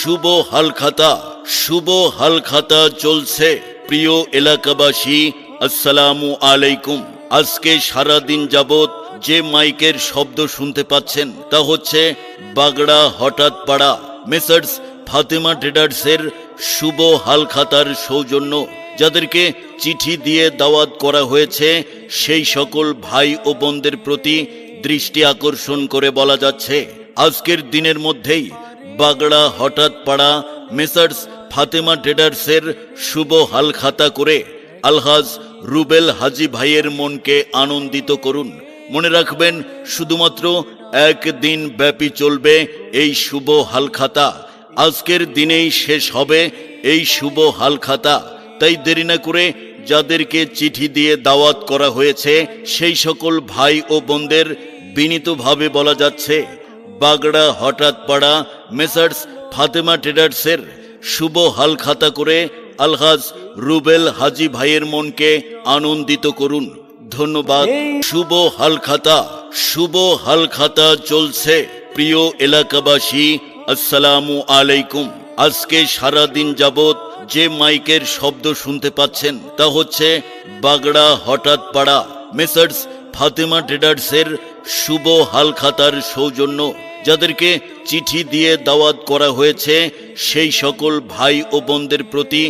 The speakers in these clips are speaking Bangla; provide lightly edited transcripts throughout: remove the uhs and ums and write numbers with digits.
শুভ হালখাতা। শুভ হালখাতা চলছে। প্রিয় এলাকাবাসী, আসসালামু আলাইকুম। আজকে সারা দিন যাবত যে মাইকের শব্দ শুনতে পাচ্ছেন তা হচ্ছে বাগড়া হঠাৎ পাড়া মেসার্স ফাতেমা ট্রেডার্সের শুভ হালখাতার সৌজন্য। যাদেরকে চিঠি দিয়ে দাওয়াত করা হয়েছে সেই সকল ভাই ও বোনদের প্রতি দৃষ্টি আকর্ষণ করে বলা যাচ্ছে, আজকের দিনের মধ্যেই বাগড়া হঠাৎ পাড়া মেসার্স ফাতেমা ট্রেডার্সের শুভ হালখাতা করে আলহাজ রুবেল হাজি ভাইয়ের মনকে আনন্দিত করুন। মনে রাখবেন, শুধুমাত্র একদিন ব্যাপী চলবে এই শুভ হালখাতা। আজকের দিনেই শেষ হবে এই শুভ হালখাতা। তাই দেরি না করে যাদেরকে চিঠি দিয়ে দাওয়াত করা হয়েছে সেই সকল ভাই ও বোনদের বিনীতভাবে বলা যাচ্ছে, বাগড়া হঠাৎ পাড়া মেসার্স ফাতেমা ট্রেডার্সের শুভ হালখাতা করে আলহাজ রুবেল হাজি ভাইয়ের মনকে আনন্দিত করুন। ধন্যবাদ। শুভ হালখাতা। শুভ হালখাতা চলছে। প্রিয় এলাকাবাসী, আসসালামু আলাইকুম। আজকে সারা দিন যাবত যে মাইকের শব্দ শুনতে পাচ্ছেন তা হচ্ছে বাগড়া হঠাৎ পাড়া মেসার্স ফাতেমা ট্রেডার্সের শুভ হালখাতার সৌজন্য। যাদেরকে চিঠি দিয়ে দাওয়াত করা হয়েছে সেই সকল ভাই ও বোনদের প্রতি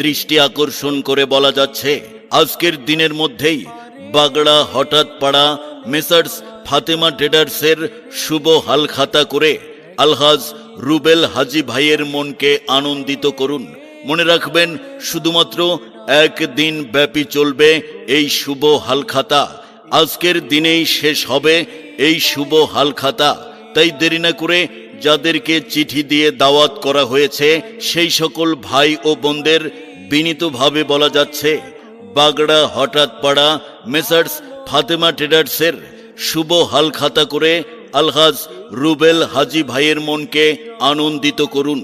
দৃষ্টি আকর্ষণ করে বলা যাচ্ছে, আজকের দিনের মধ্যেই বাগড়া হঠাৎ পাড়া মেসার্স ফাতেমা ট্রেডার্সের শুভ হালখাতা করে আলহাজ রুবেল হাজি ভাইয়ের মনকে আনন্দিত করুন। মনে রাখবেন, শুধুমাত্র একদিন ব্যাপী চলবে এই শুভ হালখাতা। আজকের দিনেই শেষ হবে এই শুভ হালখাতা। তাই দেরি না করে যাদেরকে চিঠি দিয়ে দাওয়াত করা হয়েছে সেই সকল ভাই ও বোনদের বিনীতভাবে বলা যাচ্ছে, বাগড়া হঠাৎ পাড়া মেসার্স ফাতেমা ট্রেডার্সের শুভ হালখাতা করে আলহাজ রুবেল হাজি ভাইয়ের মনকে আনন্দিত করুন।